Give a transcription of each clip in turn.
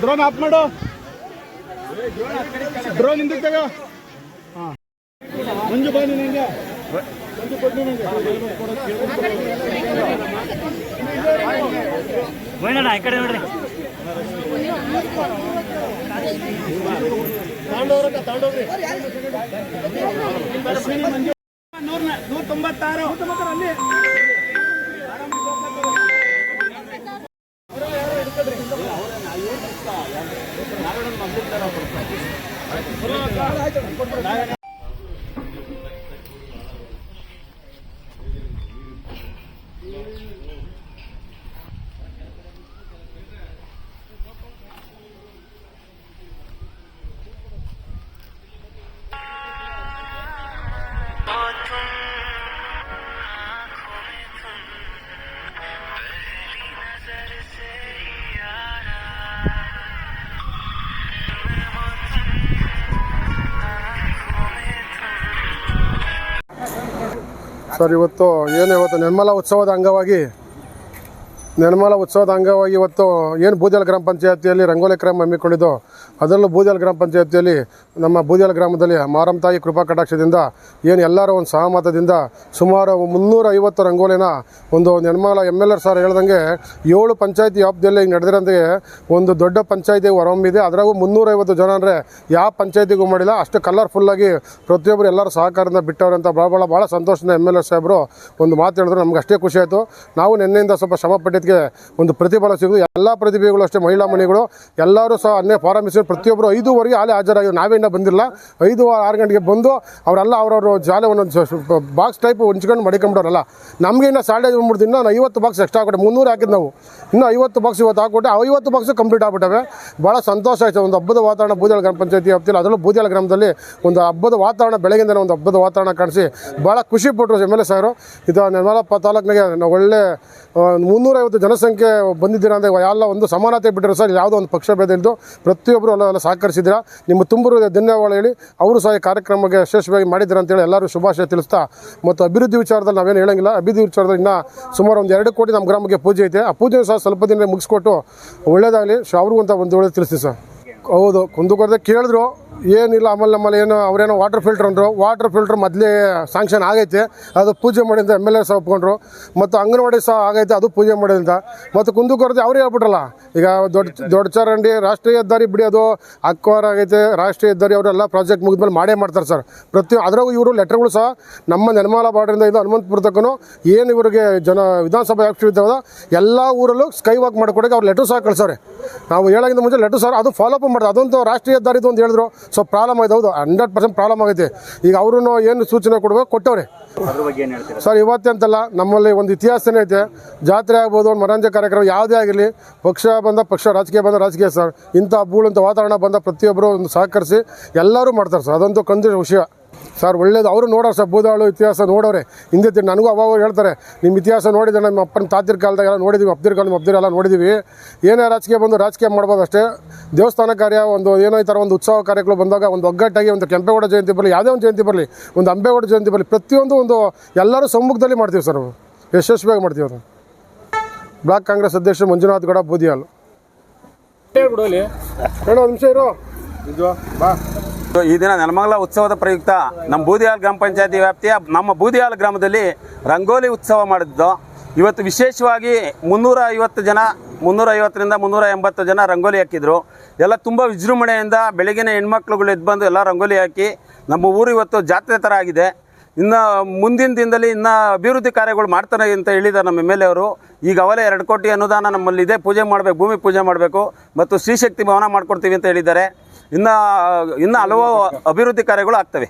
Drone of ಮಾಡು. Drone ಹಿಂದಕ್ಕೆ ತಗೋ. ಹಾಂ ಮಂಜು ಬಾ ನಿನಗೆ. ಮಂಜು ಕೊಟ್ಟು ನನಗೆ ಹೋಯ್ನಣ್ಣ ಈ ಕಡೆ ನೋಡ್ರಿ. ತಾಂಡೋಗ್ರಿ 196 ಅಲ್ಲಿ ಸರ್ ಇವತ್ತು ನಿರ್ಮಲಾ ಉತ್ಸವದ ಅಂಗವಾಗಿ ಇವತ್ತು ಏನು ಬೂದಿಯಾಲ್ ಗ್ರಾಮ ಪಂಚಾಯತಿಯಲ್ಲಿ ರಂಗೋಲಿ ಕ್ರಮ ಹಮ್ಮಿಕೊಂಡಿದ್ದು, ಅದರಲ್ಲೂ ಬೂದಿಯಾಲ್ ಗ್ರಾಮ ಪಂಚಾಯತಿಯಲ್ಲಿ ನಮ್ಮ ಬೂದಿಯಾಲ್ ಗ್ರಾಮದಲ್ಲಿ ಮಾರಮ್ಮ ತಾಯಿ ಕೃಪಾ ಕಟಾಕ್ಷದಿಂದ ಏನು ಎಲ್ಲರ ಒಂದು ಸಹಮತದಿಂದ ಸುಮಾರು 350 ರಂಗೋಲಿನ ಒಂದು ನಿರ್ಮಲಾ MLR ಸರ್ ಹೇಳ್ದಂಗೆ 7 ಪಂಚಾಯತಿ ವ್ಯಾಪ್ತಿಯಲ್ಲಿ ಈಗ ನಡೆದಿರೋಂಗೆ ಒಂದು ದೊಡ್ಡ ಪಂಚಾಯತಿ ಹೊರಹೊಮ್ಮಿದೆ. ಅದರಾಗೂ 350 ಜನ ಅಂದರೆ ಯಾವ ಪಂಚಾಯತಿಗೂ ಮಾಡಿಲ್ಲ. ಅಷ್ಟು ಕಲರ್ಫುಲ್ಲಾಗಿ ಪ್ರತಿಯೊಬ್ಬರು ಎಲ್ಲರೂ ಸಹಕಾರದಿಂದ ಬಿಟ್ಟವ್ರೆ ಅಂತ ಭಾಳ ಸಂತೋಷದ MLR ಸಾಹೇಬರು ಒಂದು ಮಾತು ಹೇಳಿದ್ರು. ನಮ್ಗೆ ಅಷ್ಟೇ ಖುಷಿ ಆಯಿತು. ನಾವು ನಿನ್ನೆಯಿಂದ ಸ್ವಲ್ಪ ಶ್ರಮ ಪಟ್ಟಿದ್ದಕ್ಕೆ ಒಂದು ಪ್ರತಿಫಲ ಸಿಗುವುದು. ಎಲ್ಲ ಪ್ರತಿಭೆಗಳು ಅಷ್ಟೇ, ಮಹಿಳಾ ಮಣಿಗಳು ಎಲ್ಲರೂ ಸಹ ಅನ್ನೇ ಫಾರಂ ಪ್ರತಿಯೊಬ್ಬರು 5:15 ಹಾಲೆ ಹಾಜರಾಗಿದ್ದು. ನಾವೇನ ಬಂದಿಲ್ಲ. 5-6 ಗಂಟೆಗೆ ಬಂದು ಅವರೆಲ್ಲ ಅವ್ರವ್ರ ಜಾಲೆ ಒಂದೊಂದು ಬಾಕ್ಸ್ ಟೈಪ್ ಹೊಂಚ್ಕೊಂಡು ಮಡಿಕೊಂಬಿಡೋರಲ್ಲ. ನಮಗೆ ಇನ್ನು ಸಾಡೆ 3 ದಿನ 50 ಬಾಕ್ಸ್ ಎಕ್ಸ್ಟ್ರಾ ಹಾಕೊಟ್ಟೆ. 300 ಹಾಕಿದ್ದು ನಾವು, ಇನ್ನೂ 50 ಬಾಕ್ಸ್ ಇವತ್ತು ಹಾಕೊಟ್ಟೆ. 50 ಬಾಕ್ಸ್ ಕಂಪ್ಲೀಟ್ ಆಗ್ಬಿಟ್ಟವೆ. ಭಾಳ ಸಂತೋಷ ಆಯಿತು. ಒಂದು ಹಬ್ಬದ ವಾತಾವರಣ ಬೂದಿಯಾಲ್ ಗ್ರಾಮ ಪಂಚಾಯತಿ ವ್ಯಾಪ್ತಿಯಲ್ಲಿ, ಅದರಲ್ಲೂ ಬೂದಿಯಾಲ್ ಗ್ರಾಮದಲ್ಲಿ ಒಂದು ಹಬ್ಬದ ವಾತಾವರಣ, ಬೆಳಗಿಂದ ಒಂದು ಹಬ್ಬದ ವಾತಾವರಣ ಕಾಣಿಸಿ ಭಾಳ ಖುಷಿ ಪಟ್ಟರು MLA ಸಾರು. ಇದು ನಿರ್ಮಲಾ ತಾಲೂಕಿನಾಗೆ ಒಳ್ಳೆ 350 ಜನಸಂಖ್ಯೆ ಬಂದಿದ್ದೀರಾ ಅಂದರೆ ಎಲ್ಲ ಒಂದು ಸಮಾನತೆ ಬಿಟ್ಟರು ಸರ್. ಯಾವುದೋ ಒಂದು ಪಕ್ಷ ಭೇದ ಇದ್ದು ಪ್ರತಿಯೊಬ್ಬರು ಎಲ್ಲ ಸಹಕರಿಸಿದ್ದೀರಾ. ನಿಮ್ಮ ತುಂಬರು ಧನ್ಯವಾದ ಹೇಳಿ ಅವರು ಸಹ ಈ ಕಾರ್ಯಕ್ರಮಕ್ಕೆ ಯಶಸ್ವಿಯಾಗಿ ಮಾಡಿದ್ದೀರಾ ಅಂತೇಳಿ ಎಲ್ಲರೂ ಶುಭಾಶಯ ತಿಳಿಸ್ತಾ, ಮತ್ತು ಅಭಿವೃದ್ಧಿ ವಿಚಾರದಲ್ಲಿ ನಾವೇನು ಹೇಳೋಂಗಿಲ್ಲ. ಅಭಿವೃದ್ಧಿ ವಿಚಾರದಲ್ಲಿ ಇನ್ನೂ ಸುಮಾರು ಒಂದು 2 ಕೋಟಿ ನಮ್ಮ ಗ್ರಾಮಕ್ಕೆ ಪೂಜೆ ಐತೆ. ಆ ಪೂಜೆ ಸಹ ಸ್ವಲ್ಪ ದಿನ ಮುಗಿಸ್ಕೊಟ್ಟು ಒಳ್ಳೇದಾಗಲಿ ಅವ್ರಿಗೂ ಅಂತ ಒಂದು ಒಳ್ಳೆ ತಿಳಿಸ್ತೀವಿ ಸರ್. ಹೌದು, ಕುಂದುಕೊರತೆ ಕೇಳಿದ್ರು, ಏನಿಲ್ಲ. ನಮ್ಮಲ್ಲಿ ಏನು ಅವರೇನೋ ವಾಟರ್ ಫಿಲ್ಟ್ರ್ ಮೊದಲೇ ಸ್ಯಾಂಕ್ಷನ್ ಆಗೈತೆ, ಅದು ಪೂಜೆ ಮಾಡಿಂದ MLA ಸಹ ಒಪ್ಕೊಂಡ್ರು. ಮತ್ತು ಅಂಗನವಾಡಿ ಸಹ ಆಗೈತೆ, ಅದು ಪೂಜೆ ಮಾಡಿಂದ. ಮತ್ತು ಕುಂದುಕೊರತೆ ಅವರೇ ಹೇಳ್ಬಿಟ್ರಲ್ಲ, ಈಗ ದೊಡ್ಡ ಚರಂಡಿ ರಾಷ್ಟ್ರೀಯ ಹೆದ್ದಾರಿ ಬಿಡಿ, ಅದು ಅಕ್ವಾರ ಆಗೈತೆ. ರಾಷ್ಟ್ರೀಯ ಹೆದ್ದಾರಿ ಅವರೆಲ್ಲ ಪ್ರಾಜೆಕ್ಟ್ ಮುಗಿದ್ಮೇಲೆ ಮಾಡೇ ಮಾಡ್ತಾರೆ ಸರ್. ಅದರಾಗೂ ಇವರು ಲೆಟರ್ಗಳು ಸಹ ನಮ್ಮ ನಿರ್ಮಲಾ ಬಾರ್ಡ್ರಿಂದ ಇದು ಹನುಮಂತಪುರ ತಕ್ಕೂ ಏನು ಇವರಿಗೆ ವಿಧಾನಸಭಾ ವ್ಯಾಪ್ತಿ ಇದ್ದಾವೆ ಎಲ್ಲ ಊರಲ್ಲೂ ಸ್ಕೈ ವಾಕ್ ಮಾಡಿಕೊಡೋಕೆ ಅವ್ರು ಲೆಟರ್ ಸಹ ಕಳಿಸೋರೆ. ನಾವು ಹೇಳೋಕ್ಕಿಂತ ಮುಂಚೆ ಲೆಟರ್ ಸರ್ ಅದು ಫಾಲೋ ಅಪ್ ಮಾಡ್ತಾರೆ. ಅದಂತೂ ರಾಷ್ಟ್ರೀಯ ಹೆದ್ದಾರಿದು ಅಂತ ಹೇಳಿದ್ರು. ಸೊ ಪ್ರಾಬ್ಲಮ್ ಆಯ್ತು. ಹೌದು, 100% ಪ್ರಾಬ್ಲಮ್ ಆಗೈತೆ. ಈಗ ಅವರು ಏನು ಸೂಚನೆ ಕೊಡಬೇಕು ಕೊಟ್ಟವ್ರೆ ಸರ್. ಇವತ್ತಂತಲ್ಲ, ನಮ್ಮಲ್ಲಿ ಒಂದು ಇತಿಹಾಸನೇ ಐತೆ. ಜಾತ್ರೆ ಆಗ್ಬೋದು, ಒಂದು ಮನರಂಜನೆ ಕಾರ್ಯಕ್ರಮ ಯಾವುದೇ ಆಗಿರಲಿ, ಪಕ್ಷ ಬಂದ ಪಕ್ಷ, ರಾಜಕೀಯ ಬಂದ ರಾಜಕೀಯ ಸರ್. ಇಂಥ ಬೂಳಂಥ ವಾತಾವರಣ ಬಂದ ಪ್ರತಿಯೊಬ್ಬರು ಒಂದು ಸಹಕರಿಸಿ ಎಲ್ಲರೂ ಮಾಡ್ತಾರೆ ಸರ್. ಅದಂತೂ ಕಂದಿನ ವಿಷಯ ಸರ್. ಒಳ್ಳೇದು. ಅವರು ನೋಡೋರು ಸರ್, ಬೂದಾಳು ಇತಿಹಾಸ ನೋಡೋರೆ. ಹಿಂದೆ ನನಗೂ ಅವಾಗ ಹೇಳ್ತಾರೆ, ನಿಮ್ಮ ಇತಿಹಾಸ ನೋಡಿದ್ರೆ ನಮ್ಮ ಅಪ್ಪನ ತಾತಿರ ಕಾಲದಾಗೆಲ್ಲ ನೋಡಿದ್ದೀವಿ, ಅಬ್ದಿರೆಲ್ಲ ನೋಡಿದ್ದೀವಿ. ಏನೇ ರಾಜಕೀಯ ಬಂದು ರಾಜಕೀಯ ಮಾಡ್ಬೋದು ಅಷ್ಟೇ. ದೇವಸ್ಥಾನ ಕಾರ್ಯ ಒಂದು ಏನೋ ಈ ಥರ ಒಂದು ಉತ್ಸವ ಕಾರ್ಯಗಳು ಬಂದಾಗ ಒಂದು ಒಗ್ಗಟ್ಟಾಗಿ, ಒಂದು ಕೆಂಪೇಗೌಡ ಜಯಂತಿ ಬರಲಿ, ಯಾವುದೇ ಒಂದು ಜಯಂತಿ ಬರಲಿ, ಒಂದು ಅಂಬೇಗೌಡ ಜಯಂತಿ ಬರಲಿ, ಪ್ರತಿಯೊಂದು ಒಂದು ಎಲ್ಲರೂ ಸಮ್ಮುಖದಲ್ಲಿ ಮಾಡ್ತೀವಿ ಸರ್. ಯಶಸ್ವಿಯಾಗಿ ಮಾಡ್ತೀವಿ. ಅವರು ಬ್ಲಾಕ್ ಕಾಂಗ್ರೆಸ್ ಅಧ್ಯಕ್ಷ ಮಂಜುನಾಥ್ ಗೌಡ, ಬೂದಿಯಾಲ್. ಹೇಳೋ ನಿಮಿಷ ಇರೋ ಬಾ. ಈ ದಿನ ನೆಲಮಂಗಲ ಉತ್ಸವದ ಪ್ರಯುಕ್ತ ನಮ್ಮ ಬೂದಿಯಾಲ್ ಗ್ರಾಮ ಪಂಚಾಯತಿ ವ್ಯಾಪ್ತಿಯ ನಮ್ಮ ಬೂದಿಯಾಲ್ ಗ್ರಾಮದಲ್ಲಿ ರಂಗೋಲಿ ಉತ್ಸವ ಮಾಡಿದ್ದು. ಇವತ್ತು ವಿಶೇಷವಾಗಿ 350 ಜನ, 350ರಿಂದ 380 ಜನ ರಂಗೋಲಿ ಹಾಕಿದ್ರು. ಎಲ್ಲ ತುಂಬ ವಿಜೃಂಭಣೆಯಿಂದ ಬೆಳಗಿನ ಹೆಣ್ಮಕ್ಳುಗಳು ಎದ್ದು ಬಂದು ಎಲ್ಲ ರಂಗೋಲಿ ಹಾಕಿ ನಮ್ಮ ಊರು ಇವತ್ತು ಜಾತ್ರೆ ಥರ ಆಗಿದೆ. ಇನ್ನು ಮುಂದಿನ ದಿನದಲ್ಲಿ ಇನ್ನೂ ಅಭಿವೃದ್ಧಿ ಕಾರ್ಯಗಳು ಮಾಡ್ತಾರೆ ಅಂತ ಹೇಳಿದ್ದಾರೆ ನಮ್ಮ MLA ಅವರು. ಈಗ ಅವಲೇ 2 ಕೋಟಿ ಅನುದಾನ ನಮ್ಮಲ್ಲಿದೆ, ಪೂಜೆ ಮಾಡಬೇಕು, ಭೂಮಿ ಪೂಜೆ ಮಾಡಬೇಕು, ಮತ್ತು ಶ್ರೀಶಕ್ತಿ ಭವನ ಮಾಡ್ಕೊಡ್ತೀವಿ ಅಂತ ಹೇಳಿದ್ದಾರೆ. ಇನ್ನು ಹಲವು ಅಭಿವೃದ್ಧಿ ಕಾರ್ಯಗಳು ಆಗ್ತವೆ.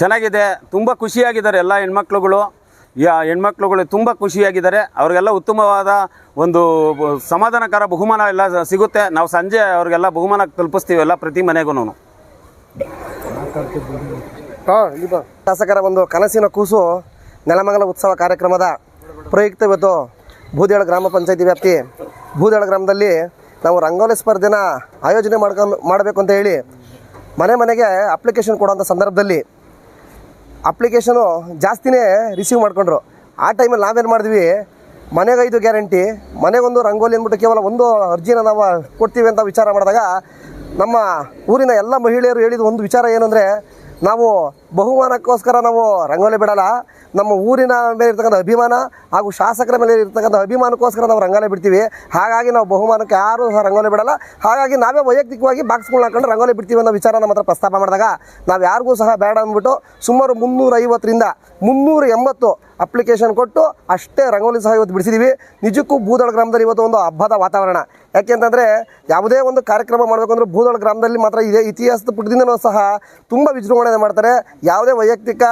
ಚೆನ್ನಾಗಿದೆ, ತುಂಬ ಖುಷಿಯಾಗಿದ್ದಾರೆ ಎಲ್ಲ ಹೆಣ್ಮಕ್ಳುಗಳು ತುಂಬ ಖುಷಿಯಾಗಿದ್ದಾರೆ. ಅವ್ರಿಗೆಲ್ಲ ಉತ್ತಮವಾದ ಒಂದು ಸಮಾಧಾನಕರ ಬಹುಮಾನ ಎಲ್ಲ ಸಿಗುತ್ತೆ. ನಾವು ಸಂಜೆ ಅವ್ರಿಗೆಲ್ಲ ಬಹುಮಾನ ತಲುಪಿಸ್ತೀವಿ ಎಲ್ಲ ಪ್ರತಿ ಮನೆಗೂ. ಶಾಸಕರ ಒಂದು ಕನಸಿನ ಕೂಸು ನೆಲಮಂಗಲ ಉತ್ಸವ ಕಾರ್ಯಕ್ರಮದ ಪ್ರಯುಕ್ತ ಇವತ್ತು ಬೂದಿಯಾಳ ಗ್ರಾಮ ಪಂಚಾಯತಿ ವ್ಯಾಪ್ತಿ ಬೂದಿಯಾಳ ಗ್ರಾಮದಲ್ಲಿ ನಾವು ರಂಗೋಲಿ ಸ್ಪರ್ಧೆನ ಆಯೋಜನೆ ಮಾಡಬೇಕು ಅಂತ ಹೇಳಿ ಮನೆಗೆ ಅಪ್ಲಿಕೇಶನ್ ಕೊಡುವಂಥ ಸಂದರ್ಭದಲ್ಲಿ ಅಪ್ಲಿಕೇಶನು ಜಾಸ್ತಿನೇ ರಿಸೀವ್ ಮಾಡ್ಕೊಂಡ್ರು. ಆ ಟೈಮಲ್ಲಿ ನಾವೇನು ಮಾಡಿದ್ವಿ, ಮನೆಗೈದು ಗ್ಯಾರಂಟಿ, ಮನೆಗೊಂದು ರಂಗೋಲಿ ಅಂದ್ಬಿಟ್ಟು ಕೇವಲ ಒಂದು ಅರ್ಜಿನ ನಾವು ಕೊಡ್ತೀವಿ ಅಂತ ವಿಚಾರ ಮಾಡಿದಾಗ ನಮ್ಮ ಊರಿನ ಎಲ್ಲ ಮಹಿಳೆಯರು ಹೇಳಿದ ಒಂದು ವಿಚಾರ ಏನು ಅಂದರೆ, ನಾವು ಬಹುಮಾನಕ್ಕೋಸ್ಕರ ನಾವು ರಂಗೋಲಿ ಬಿಡಲ್ಲ, ನಮ್ಮ ಊರಿನ ಮೇಲೆ ಇರ್ತಕ್ಕಂಥ ಅಭಿಮಾನ ಹಾಗೂ ಶಾಸಕರ ಮೇಲೆ ಇರ್ತಕ್ಕಂಥ ಅಭಿಮಾನಕ್ಕೋಸ್ಕರ ನಾವು ರಂಗೋಲಿ ಬಿಡ್ತೀವಿ. ಹಾಗಾಗಿ ನಾವು ಬಹುಮಾನಕ್ಕೆ ಯಾರೂ ಸಹ ರಂಗೋಲಿ ಬಿಡಲ್ಲ. ಹಾಗಾಗಿ ನಾವೇ ವೈಯಕ್ತಿಕವಾಗಿ ಬಾಕ್ಸ್ಗಳನ್ನ ಹಾಕೊಂಡು ರಂಗೋಲಿ ಬಿಡ್ತೀವಿ ಅನ್ನೋ ವಿಚಾರ ನಮ್ಮ ಹತ್ರ ಪ್ರಸ್ತಾಪ ಮಾಡಿದಾಗ ನಾವು ಯಾರಿಗೂ ಸಹ ಬೇಡ ಅಂದ್ಬಿಟ್ಟು ಸುಮಾರು 350ರಿಂದ 380 ಅಪ್ಲಿಕೇಶನ್ ಕೊಟ್ಟು ಅಷ್ಟೇ ರಂಗೋಲಿ ಸಹ ಇವತ್ತು ಬಿಡಿಸಿದ್ದೀವಿ. ನಿಜಕ್ಕೂ ಬೂದಾಳ ಗ್ರಾಮದಲ್ಲಿ ಇವತ್ತು ಒಂದು ಹಬ್ಬದ ವಾತಾವರಣ. ಯಾಕೆಂತಂದರೆ ಯಾವುದೇ ಒಂದು ಕಾರ್ಯಕ್ರಮ ಮಾಡಬೇಕಂದ್ರೆ ಬೂದಾಳ ಗ್ರಾಮದಲ್ಲಿ ಮಾತ್ರ ಇದೇ ಇತಿಹಾಸದ ಪುಟದಿಂದನೂ ಸಹ ತುಂಬ ವಿಜೃಂಭಣೆ ಮಾಡ್ತಾರೆ. ಯಾವುದೇ ವೈಯಕ್ತಿಕ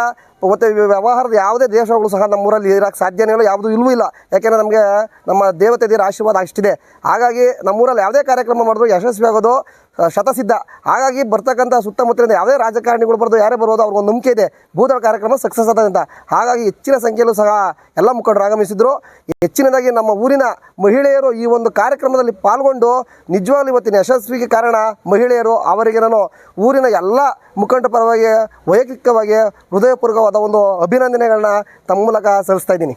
ಮತ್ತು ವ್ಯವಹಾರದ ಯಾವುದೇ ದೇಶಗಳು ಸಹ ನಮ್ಮೂರಲ್ಲಿ ಇರೋಕ್ಕೆ ಸಾಧ್ಯನೇ ಇಲ್ಲ, ಯಾವುದೂ ಇಲ್ಲವೂ ಇಲ್ಲ. ಯಾಕೆಂದರೆ ನಮಗೆ ನಮ್ಮ ದೇವತೆ ದೇವರ ಆಶೀರ್ವಾದ ಅಷ್ಟಿದೆ. ಹಾಗಾಗಿ ನಮ್ಮೂರಲ್ಲಿ ಯಾವುದೇ ಕಾರ್ಯಕ್ರಮ ಮಾಡಿದ್ರು ಯಶಸ್ವಿ ಆಗೋದು ಶತಸಿದ್ಧ. ಹಾಗಾಗಿ ಬರ್ತಕ್ಕಂಥ ಸುತ್ತಮುತ್ತಲಿಂದ ಯಾವುದೇ ರಾಜಕಾರಣಿಗಳು ಬರೋದು, ಯಾರೇ ಬರೋದು ಅವ್ರಿಗೊಂದು ನಂಬಿಕೆ ಇದೆ ಬೂದಾಳ ಕಾರ್ಯಕ್ರಮ ಸಕ್ಸಸ್ ಆದ ಅಂತ. ಹಾಗಾಗಿ ಹೆಚ್ಚಿನ ಸಂಖ್ಯೆಯಲ್ಲೂ ಸಹ ಎಲ್ಲ ಮುಖಂಡರು ಆಗಮಿಸಿದ್ರು. ಹೆಚ್ಚಿನದಾಗಿ ನಮ್ಮ ಊರಿನ ಮಹಿಳೆಯರು ಈ ಒಂದು ಕಾರ್ಯಕ್ರಮದಲ್ಲಿ ಪಾಲ್ಗೊಂಡು ನಿಜವಾಗ್ಲೂ ಇವತ್ತಿನ ಯಶಸ್ವಿಗೆ ಕಾರಣ ಮಹಿಳೆಯರು. ಅವರಿಗೆ ನಾನು ಊರಿನ ಎಲ್ಲ ಮುಖಂಡರ ಪರವಾಗಿ ವೈಯಕ್ತಿಕವಾಗಿ ಹೃದಯಪೂರ್ವಕವಾದ ಒಂದು ಅಭಿನಂದನೆಗಳನ್ನ ತಮ್ಮ ಮೂಲಕ ಸಲ್ಲಿಸ್ತಾ ಇದ್ದೀನಿ.